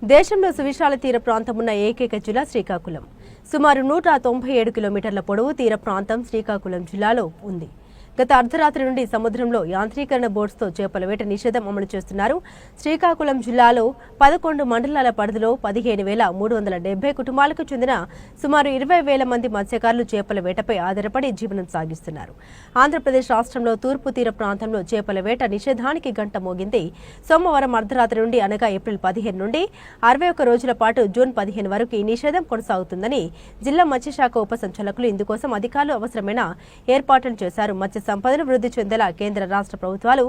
దేశంలో సువిశాల తీర ప్రాంతం ఉన్న ఏకైక జిల్లా శ్రీకాకుళం. సుమారు 197 కిలోమీటర్ల పొడవు తీర ప్రాంతం శ్రీకాకుళం జిల్లాలో ఉంది. గత అర్ధరాత్రి నుండి సముద్రంలో యాంత్రీకరణ బోట్స్తో చేపల వేట నిషేధం అమలు చేస్తున్నారు. శ్రీకాకుళం జిల్లాలో 11 మండలాల పరిధిలో 15,370 కుటుంబాలకు చెందిన సుమారు 20,000 మంది మత్స్యకారులు చేపల వేటపై ఆధారపడి జీవనం సాగిస్తున్నారు. ఆంధ్రప్రదేశ్ రాష్ట్రంలో తూర్పు తీర ప్రాంతంలో చేపల వేట నిషేధానికి గంట మోగింది. సోమవారం అర్ధరాత్రి నుండి అనగా ఏప్రిల్ 15 నుండి 61 రోజుల పాటు జూన్ 15 వరకు ఈ నిషేధం కొనసాగుతుందని జిల్లా మత్స్యశాఖ ఉప సంచాలకులు ఇందుకోసం అధికారులు అవసరమైన ఏర్పాట్లు చేశారు. మత్స్య సంపదను వృద్ధి చెందేలా కేంద్ర రాష్ట్ర ప్రభుత్వాలు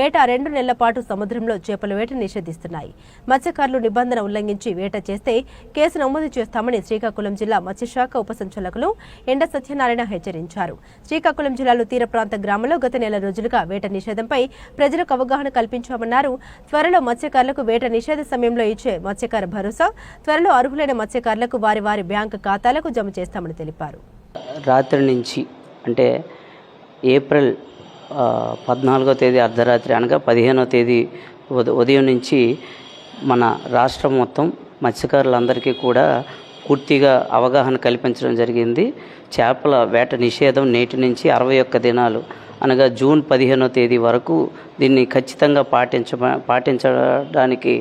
ఏటా 2 నెలల పాటు సముద్రంలో చేపల వేట నిషేధిస్తున్నాయి. మత్స్యకారులు నిబంధన ఉల్లంఘించి వేట చేస్తే కేసు నమోదు చేస్తామని శ్రీకాకుళం జిల్లా మత్స్యశాఖ ఉప సంచాలకులు ఎండ సత్యనారాయణ హెచ్చరించారు. శ్రీకాకుళం జిల్లాలో తీర ప్రాంత గ్రామంలో గత నెల రోజులుగా వేట నిషేధంపై ప్రజలకు అవగాహన కల్పించామన్నారు. త్వరలో మత్స్యకారులకు వేట నిషేధ సమయంలో ఇచ్చే మత్స్యకార భరోసా త్వరలో అర్హులైన మత్స్యకారులకు వారి వారి బ్యాంకు ఖాతాలకు జమ చేస్తామని తెలిపారు. రాత్రి నుంచి అంటే ఏప్రిల్ 14వ తేదీ అర్ధరాత్రి అనగా 15వ తేదీ ఉదయం నుంచి మన రాష్ట్రం మొత్తం మత్స్యకారులందరికీ కూడా పూర్తిగా అవగాహన కల్పించడం జరిగింది. చేపల వేట నిషేధం నేటి నుంచి 61 దినాలు అనగా జూన్ 15వ తేదీ వరకు దీన్ని ఖచ్చితంగా పాటించడానికి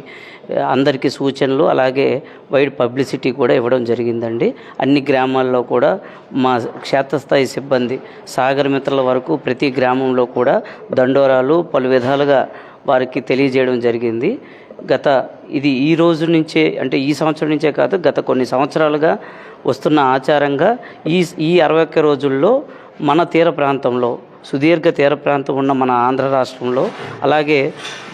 అందరికీ సూచనలు అలాగే వైడ్ పబ్లిసిటీ కూడా ఇవ్వడం జరిగిందండి. అన్ని గ్రామాల్లో కూడా మా క్షేత్రస్థాయి సిబ్బంది సాగర మిత్రుల వరకు ప్రతి గ్రామంలో కూడా దండోరాలు పలు విధాలుగా వారికి తెలియజేయడం జరిగింది. ఇది ఈ రోజు నుంచే అంటే ఈ సంవత్సరం నుంచే కాదు, గత కొన్ని సంవత్సరాలుగా వస్తున్న ఆచారంగా ఈ 61 రోజుల్లో మన తీర ప్రాంతంలో సుదీర్ఘ తీర ప్రాంతం ఉన్న మన ఆంధ్ర రాష్ట్రంలో అలాగే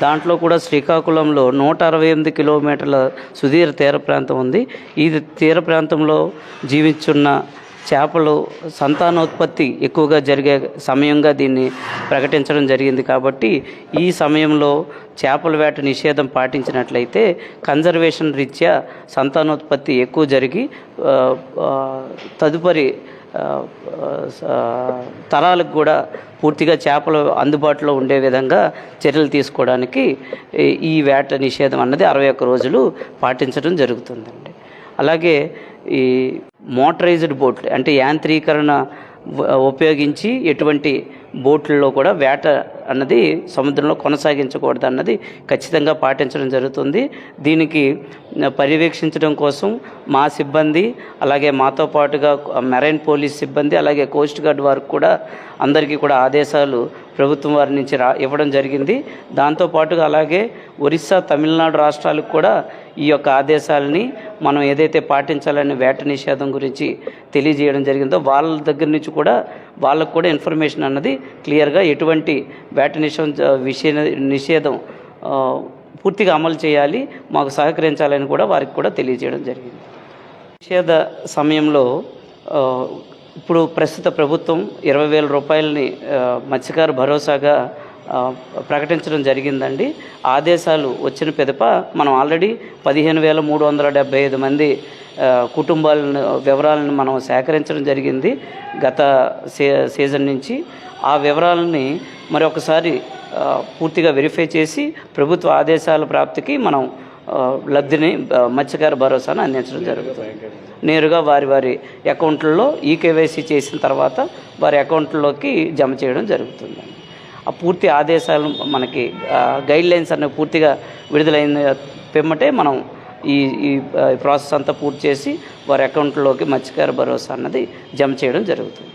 దాంట్లో కూడా శ్రీకాకుళంలో 168 కిలోమీటర్ల సుదీర్ఘ తీర ప్రాంతం ఉంది. ఈ తీర ప్రాంతంలో జీవించున్న చేపలు సంతానోత్పత్తి ఎక్కువగా జరిగే సమయంగా దీన్ని ప్రకటించడం జరిగింది. కాబట్టి ఈ సమయంలో చేపల వేట నిషేధం పాటించినట్లయితే కన్జర్వేషన్ రీత్యా సంతానోత్పత్తి ఎక్కువ జరిగి తదుపరి తరాలకు కూడా పూర్తిగా చేపలు అందుబాటులో ఉండే విధంగా చర్యలు తీసుకోవడానికి ఈ వేట నిషేధం అన్నది 61 రోజులు పాటించడం జరుగుతుందండి. అలాగే ఈ మోటరైజ్డ్ బోట్లు అంటే యాంత్రీకరణ ఉపయోగించి ఎటువంటి బోట్లలో కూడా వేట అన్నది సముద్రంలో కొనసాగించకూడదు అన్నది ఖచ్చితంగా పాటించడం జరుగుతుంది. దీనికి పర్యవేక్షించడం కోసం మా సిబ్బంది అలాగే మాతో పాటుగా మెరైన్ పోలీస్ సిబ్బంది అలాగే కోస్ట్ గార్డ్ వారికి కూడా అందరికీ కూడా ఆదేశాలు ప్రభుత్వం వారి నుంచి ఇవ్వడం జరిగింది. దాంతోపాటుగా అలాగే ఒరిస్సా తమిళనాడు రాష్ట్రాలకు కూడా ఈ యొక్క ఆదేశాలని మనం ఏదైతే పాటించాలని వేట నిషేధం గురించి తెలియజేయడం జరిగిందో వాళ్ళ దగ్గర నుంచి కూడా వాళ్ళకు కూడా ఇన్ఫర్మేషన్ అన్నది క్లియర్గా ఎటువంటి వేట నిషేధం పూర్తిగా అమలు చేయాలి, మాకు సహకరించాలని కూడా వారికి కూడా తెలియజేయడం జరిగింది. నిషేధ సమయంలో ఇప్పుడు ప్రస్తుత ప్రభుత్వం 20,000 రూపాయలని మత్స్యకార భరోసాగా ప్రకటించడం జరిగిందండి. ఆదేశాలు వచ్చిన పిదప మనం ఆల్రెడీ 15,375 మంది కుటుంబాలను వివరాలను మనం సేకరించడం జరిగింది గత సీజన్ నుంచి. ఆ వివరాలని మరొకసారి పూర్తిగా వెరిఫై చేసి ప్రభుత్వ ఆదేశాల ప్రాప్తికి మనం లబ్ధిని మత్స్యకార భరోసాను అందించడం జరుగుతుంది. నేరుగా వారి వారి అకౌంట్లలో ఈకేవైసీ చేసిన తర్వాత వారి అకౌంట్లోకి జమ చేయడం జరుగుతుంది. ఆ పూర్తి ఆదేశాలు మనకి గైడ్లైన్స్ అనేవి పూర్తిగా విడుదలైన పిమ్మటే మనం ఈ ప్రాసెస్ అంతా పూర్తి చేసి వారి అకౌంట్లోకి మత్స్యకార భరోసా అన్నది జమ చేయడం జరుగుతుంది.